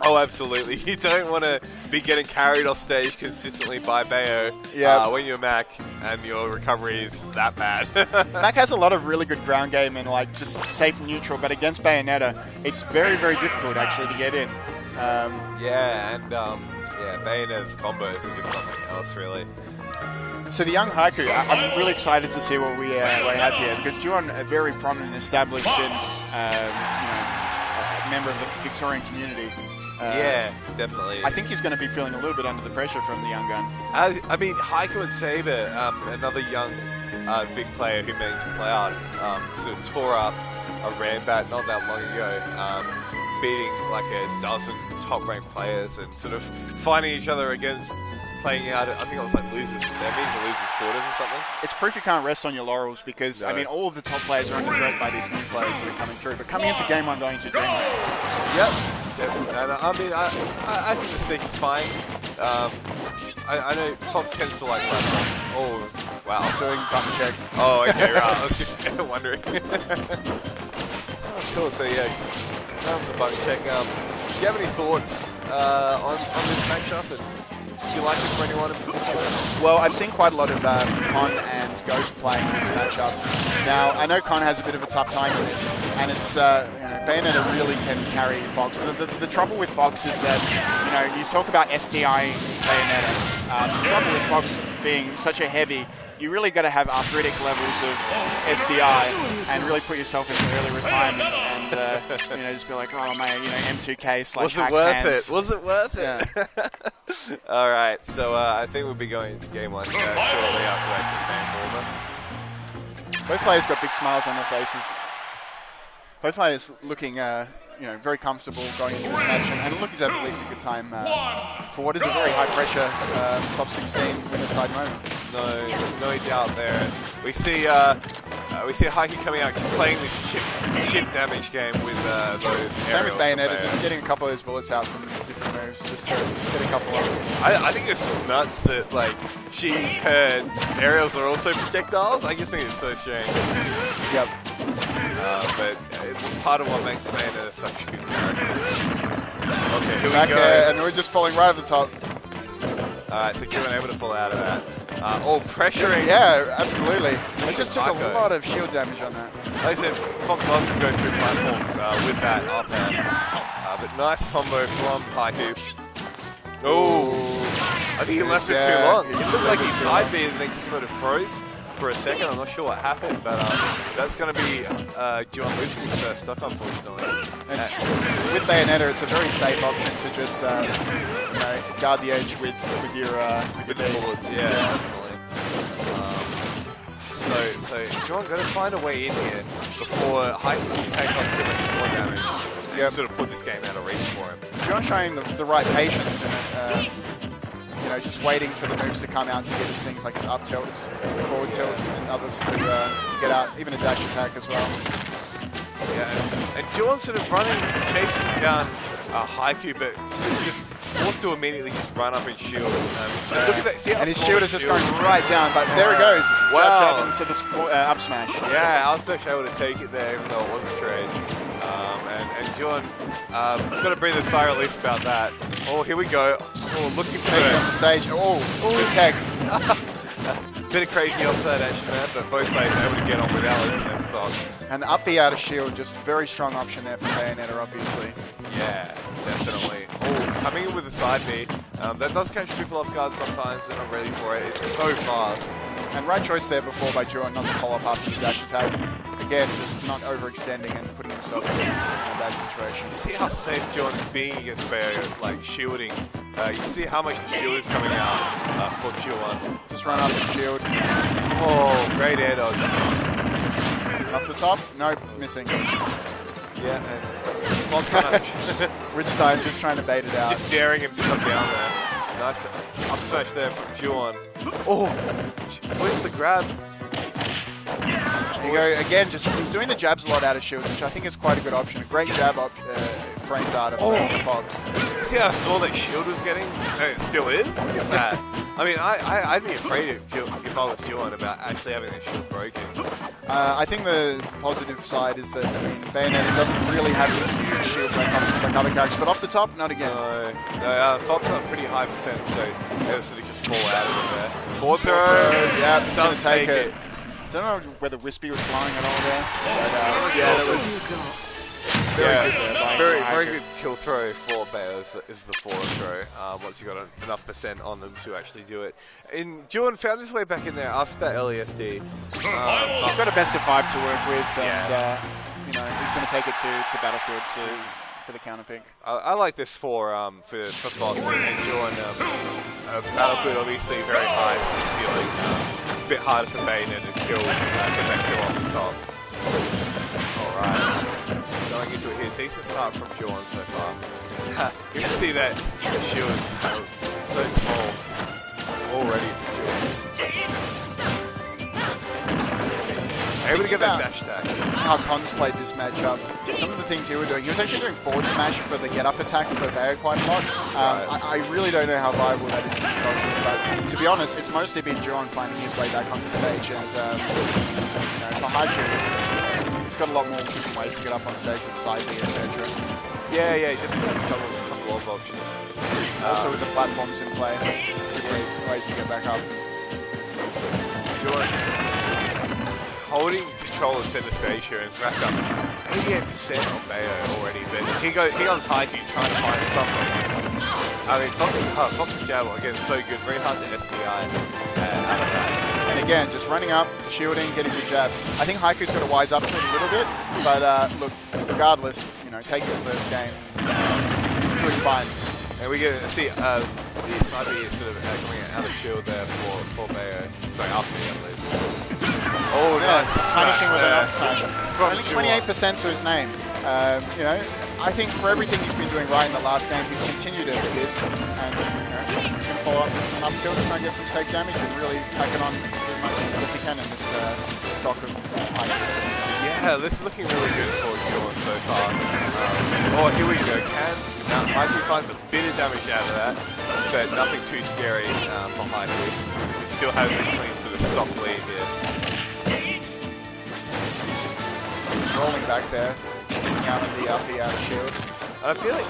Oh, absolutely. You don't want to be getting carried off stage consistently by Bayo when you're Mac and your recovery is that bad. Mac has a lot of really good ground game and like just safe and neutral, but against Bayonetta, it's very, very difficult actually to get in. Bayonetta's combos are just something else, really. So the young Haiku, I'm really excited to see what we have here because Duon, a very prominent, established and member of the Victorian community. Yeah, definitely. I think he's going to be feeling a little bit under the pressure from the young gun. I mean, Haiku and Saber, another young Vic player who means Cloud, sort of tore up a Rambat not that long ago, beating like a dozen top-ranked players and sort of finding each other against playing out, I think it was like losers semis or losers quarters or something. It's proof you can't rest on your laurels because, I mean, all of the top players are under threat by these new players that are coming through. But coming into game one, going to Dreamland. Yep, definitely. And, I mean, I think the stick is fine. I know Fox tends to like platforms. Oh, wow. I was doing button check. Oh, okay, right. I was just wondering. Oh, cool. So, yeah, just the button check. Do you have any thoughts on this matchup? And do you like it for anyone in particular? Well, I've seen quite a lot of Con and Ghost playing this matchup. Now, I know Con has a bit of a tough time with this, and it's, Bayonetta really can carry Fox. The trouble with Fox is that, you talk about STI Bayonetta. The trouble with Fox being such a heavy, you really got to have arthritic levels of STI and really put yourself into early retirement and, just be like, oh man, M2K slash hacks hands. Was it worth it? All right, so I think we'll be going into game one shortly after that campaign over. Both players got big smiles on their faces. Both players looking, very comfortable going into this match and looking to have at least a good time for what is a very high pressure top 16 winner side moment. No doubt there. We see Haiku coming out just playing this chip damage game with those. Same with Bayonetta, just getting a couple of those bullets out from different moves, just to get a couple of. I think it's just nuts that her aerials are also projectiles. I just think it's so strange. Yep. But it's part of what makes Bayonetta such a good character. Okay, here Back we go. And we're just falling right at the top. Alright, so Duon able to fall out of that. Pressuring. Yeah, absolutely. It just took a lot of shield damage on that. Like I said, Fox loves to go through platforms with that up air. But nice combo from Haiku. Oh, I think he left it too long. It looked like he side beat and then just sort of froze for a second. I'm not sure what happened, but that's going to be Duon losing his first stock, unfortunately. With Bayonetta, it's a very safe option to just guard the edge with your bullets. Yeah, definitely. So Duon got to find a way in here before Haiku can take on too much more damage. And sort of put this game out of reach for him. Duon showing the right patience in it. Just waiting for the moves to come out to get his things like his up tilts, forward tilts, and others to get out, even a dash attack as well. Yeah, and Duon's sort of running, chasing down Haiku, but sort of just forced to immediately just run up and shield. And look at that, see how and his shield is just going right down, but there it goes. Wow. Jab into the up smash. Yeah, I was actually able to take it there, even though it was a trade. And Duon got to breathe a sigh of relief about that. Oh, here we go. Oh, looking for it. On the stage. Oh, good tech. Bit of crazy offside action there, but both players are able to get on without losing their stock. And the up B out of shield, just very strong option there for Bayonetta, obviously. Yeah, definitely. Oh, coming in with a side B. That does catch people off guard sometimes. They're not ready for it. It's so fast. And right choice there before by Duon not to follow up after the dash attack. Again, just not overextending and putting himself in a bad situation. You see how safe Duon is being against Bayo, like shielding. You can see how much the shield is coming out for Duon. Just run up the shield. Oh, great air dodge. Off the top? Nope, missing. Yeah, and Fox on Which side? Just trying to bait it out. Just daring him to come down there. Nice up smash there from Duon. Oh, where's the grab? There you go, again, he's doing the jabs a lot out of shield, which I think is quite a good option. A great jab frame data for Fox. See how small that shield was getting? And it still is? Look at that. I mean, I'd be afraid if I was Duon about actually having that shield broken. I think the positive side is that, I mean, Bayonetta doesn't really have a huge shield break options like other characters, but off the top, not again. No, Fox on a pretty high percent, so they'll sort of just fall out of it there. Forward throw! Yeah, it's going Does to take it. it. I don't know whether Wispy was flying at all there. But, yeah, it was very good there. Very good kill throw for Bayo is the forward throw. Once you got enough percent on them to actually do it. And Duon found his way back in there after that early SD. He's got a best of 5 to work with, and you know, he's going to take it to Battlefield for the counter pick. I like this for Fox and Duon. Battlefield obviously very high to the ceiling. A bit harder for Bayonetta to kill, get that kill off the top. Alright. Going into it here. Decent start from Duon so far. You can see that the shield is so small already for Duon. Able to get that dash attack. How Cons played this matchup. Some of the things he was doing. He was actually doing forward smash for the get up attack for Bayo quite a lot. I really don't know how viable that is in social, but to be honest, it's mostly been Duon finding his way back onto stage, and you know, for Haiku, he's got a lot more different ways to get up on stage with side B, etc. Yeah, definitely has a couple of options. Also with the platforms in play, different ways to get back up. Duon holding control of center stage here and racked up 88% on Bayo already, but he goes Haiku trying to find something. I mean, Fox's jab, again, so good, very hard to SDI out of that. And again, just running up, shielding, getting the jab. I think Haiku's got to wise up to it a little bit, but look, regardless, you know, taking the first game, doing fine. And we get to see the side B is sort of coming out of shield there for Bayo. Sorry, after the Adelaide. Oh, yeah, nice. Punishing with an up smash. Only Duon. 28% to his name. You know, I think for everything he's been doing right in the last game, he's continued it with this, and you know, he's going to follow up with some up tilt, try and get some safe damage, and really pack it on as much as he can in this stock of Haikus. Yeah, this is looking really good for Duon so far. Oh, here we go. Haiku finds a bit of damage out of that, but nothing too scary for Haiku. He still has a clean sort of stop lead here. Rolling back there, missing out on the outer shield. I feel like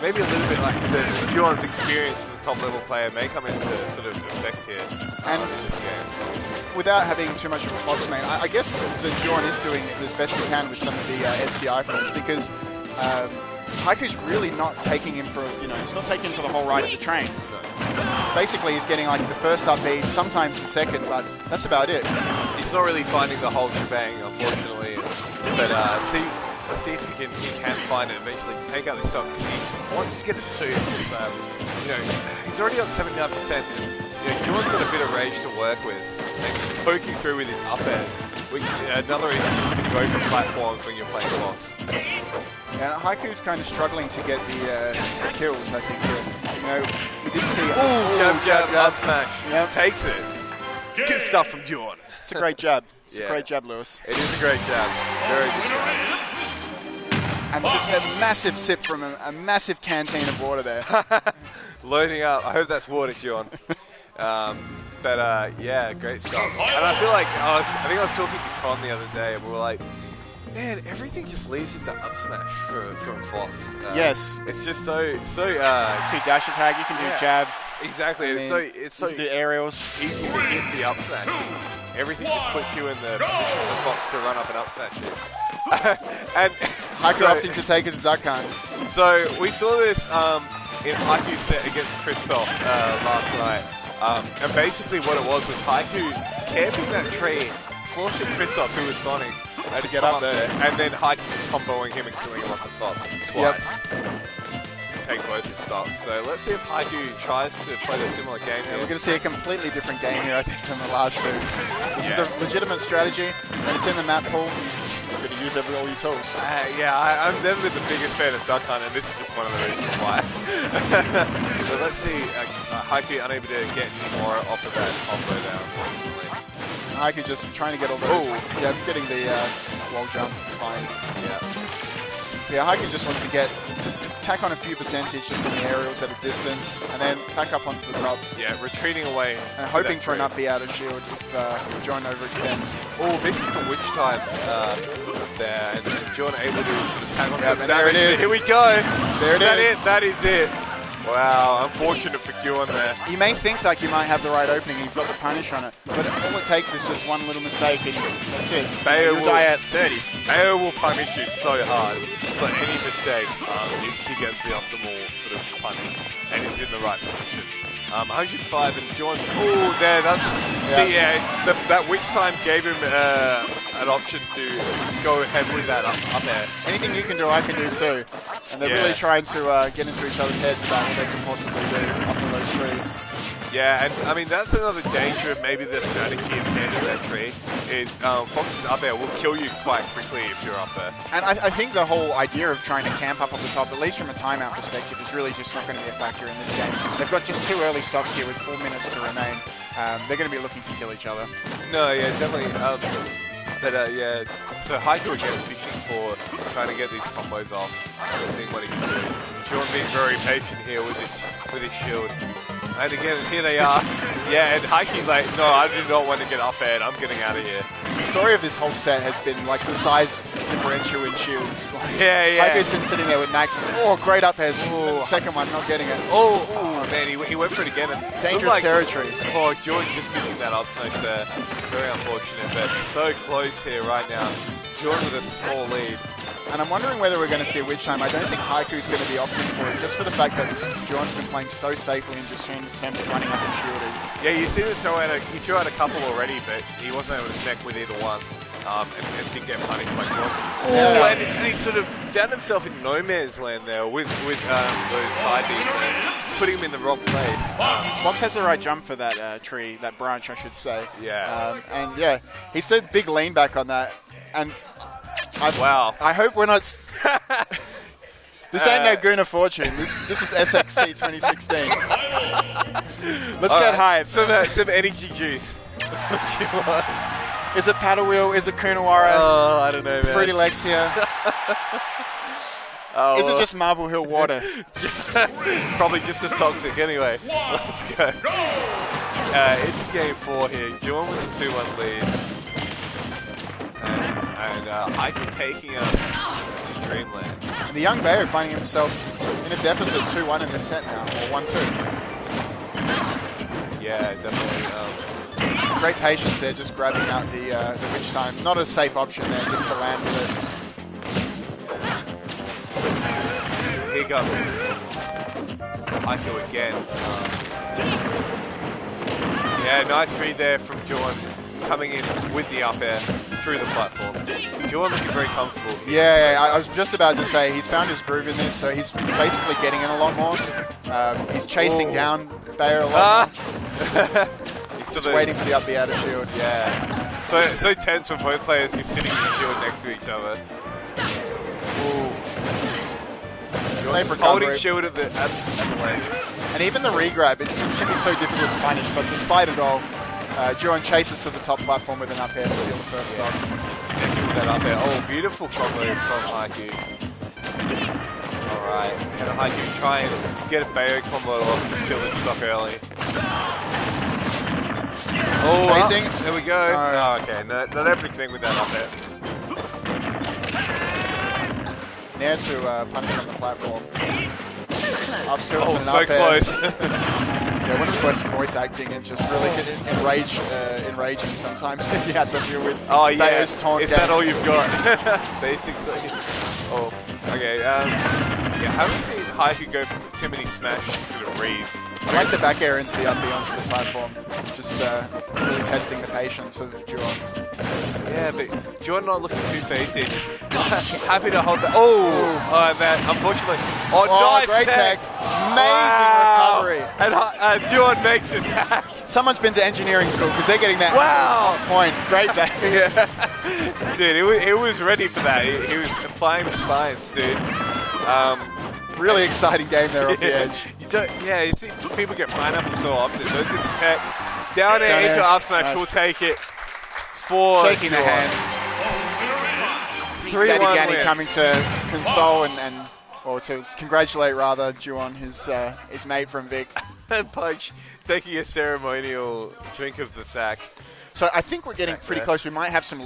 maybe a little bit like the Duon's experience as a top level player may come into sort of effect here and in this game. Without having too much of a Fox main, I guess the Duon is doing as best he can with some of the SDI frames, because Haiku's really not taking him for, you know, he's not taking him for the whole ride of the train. No. Basically, he's getting like the first up B, sometimes the second, but that's about it. He's not really finding the whole shebang, unfortunately. But let's see if he can find it eventually. Take out this stock, because he wants to get it soon. Because you know, he's already on 79%. And, you know, Duon's got a bit of rage to work with, and just poking through with his up airs. Another reason just to go for platforms when you're playing Fox. And Haiku's kind of struggling to get the kills, I think. You know, we did see... Jab, up smash. Yep. Takes it. Good stuff from Duon. It's a great jab. It's a great jab, Lewis. It is a great jab. Very good jab. And just a massive sip from a massive canteen of water there. Loading up. I hope that's water, Duon. Yeah, great stuff. And I feel like I think I was talking to Con the other day, and we were like, man, everything just leads into up smash from Fox. Yes. It's just so. You can do dash attack. You can do jab. Exactly. I mean, it's so you can do aerials. easy to hit the up smash. Everything just puts you in the position for Fox to run up and up smash it. And Haiku opting to take his duck hunt. So we saw this in Haiku's set against Christoph last night. And basically what it was Haiku camping that tree, forcing Christoph, who was Sonic, to get up there, and then Haiku just comboing him and killing him off the top twice. To take both his stocks. So let's see if Haiku tries to play a similar game here. We're going to see a completely different game here, I think, than the last two. This is a legitimate strategy, and it's in the map pool. You're going to use all your tools. I'm never been the biggest fan of Duck Hunt, and this is just one of the reasons why. So let's see, Haiku unable to get any more off of that combo there, unfortunately. Haiku just trying to get all those. Yeah, getting the wall jump. It's fine. Yeah. Yeah, Haiku just wants to just tack on a few percentage from the aerials at a distance, and then back up onto the top. Yeah, retreating away. And hoping for an up B out of shield if John overextends. Oh, this is the witch time there, and John able to sort of tag on some there damage. it is. Here we go. There it is. That is it. Wow, unfortunate for Duon there. You may think like you might have the right opening and you've got the punish on it, but all it takes is just one little mistake and that's it. You'll die at 30. Bayo will punish you so hard for any mistake if she gets the optimal sort of punish and is in the right position. 105 and Duon's... Oh, there, that's... Yeah. See, that witch time gave him an option to go ahead with that up there. Anything you can do, I can do too. And they're really trying to get into each other's heads about what they can possibly do up on those trees. Yeah, and I mean, that's another danger of maybe the strategy of camping that tree, is Fox's up there will kill you quite quickly if you're up there. And I think the whole idea of trying to camp up on the top, at least from a timeout perspective, is really just not going to be a factor in this game. They've got just 2 early stocks here with 4 minutes to remain. They're going to be looking to kill each other. No, yeah, definitely. Yeah, so Haiku again fishing for trying to get these combos off, seeing what he can do. Duon being very patient here with his shield. And again, here they are. Yeah, and Haiku like, no, I do not want to get up air. I'm getting out of here. The story of this whole set has been like the size differential in shields. Like, yeah. Haiku's been sitting there with Max and, great up airs. The second one, not getting it. Oh man, he went for it again. And dangerous territory. Oh, Duon just missing that up smash there. Very unfortunate, but so close here right now. Duon with a small lead. And I'm wondering whether we're going to see a witch time. I don't think Haiku's going to be opting for it, just for the fact that Duon's been playing so safely and just in terms of running up and shielding. Yeah, you see him he threw out a couple already, but he wasn't able to connect with either one. And didn't get punished by Duon. And he sort of found himself in no man's land there with those side beats, putting him in the wrong place. Fox has the right jump for that tree, that branch, I should say. Yeah. And yeah, he said big lean back on that. And wow. I hope we're not... This ain't no Guna Fortune. This is SXC2K16. Let's get hype. Some energy juice. That's what you want. Is it Paddle Wheel? Is it Kunawara? Oh, I don't know, man. Fruity Lexia? Is it just Marble Hill water? Probably just as toxic anyway. Let's go. Into game 4 here. Duon with a 2-1 lead. And Haiku taking us to Dreamland. And the young Bayo finding himself in a deficit 2-1 in this set now, or 1-2. Yeah, definitely. Great patience there, just grabbing out the witch time. Not a safe option there, just to land with it. Here comes Haiku again. Yeah, nice read there from Duon. Coming in with the up air through the platform. Duon looking very comfortable here. Yeah, I was just about to say, he's found his groove in this, so he's basically getting in a lot more. He's chasing down Bayo a lot more. He's just waiting for the up B out of shield. Yeah. So tense for both players who's sitting in the shield next to each other. Safe recovery. Holding shield at the ledge. And even the re-grab, it's just going to be so difficult to punish, but despite it all, Duon chases to the top platform with an up air to seal the first stock. That up air. Oh, beautiful combo from Haiku. Alright, can Haiku try and get a Bayo combo off to seal the stock early? Oh, chasing. There we go. Oh, okay, not able to connect with that up air. Nair to punish on the platform. Up tilt and so up close. Yeah, one of the best voice acting and just really enraging sometimes if you had to deal with Bayo's taunt. Is that all you've got? Basically. Oh, okay. Yeah, I haven't seen Haiku go for too many smash sort of reads. I like the back air into the up B onto the platform. Just really testing the patience of Duon. Yeah, but Duon not looking too phased here. Just happy to hold that. Oh, man, unfortunately. Oh, nice great tech. Amazing recovery. And Duon makes it back. Someone's been to engineering school because they're getting that point. Great back. Yeah. Dude, he was ready for that. He was applying the science, dude. Really exciting game there off the edge. You see people get pineapple so often. Those are the tech. Down air into up smash, we'll take it. For shaking the hands. Daddy 3-1 Ganny wins. coming to console or to congratulate rather Duon, his mate from Vic. And Pudge taking a ceremonial drink of the sack. So I think we're getting pretty close. We might have some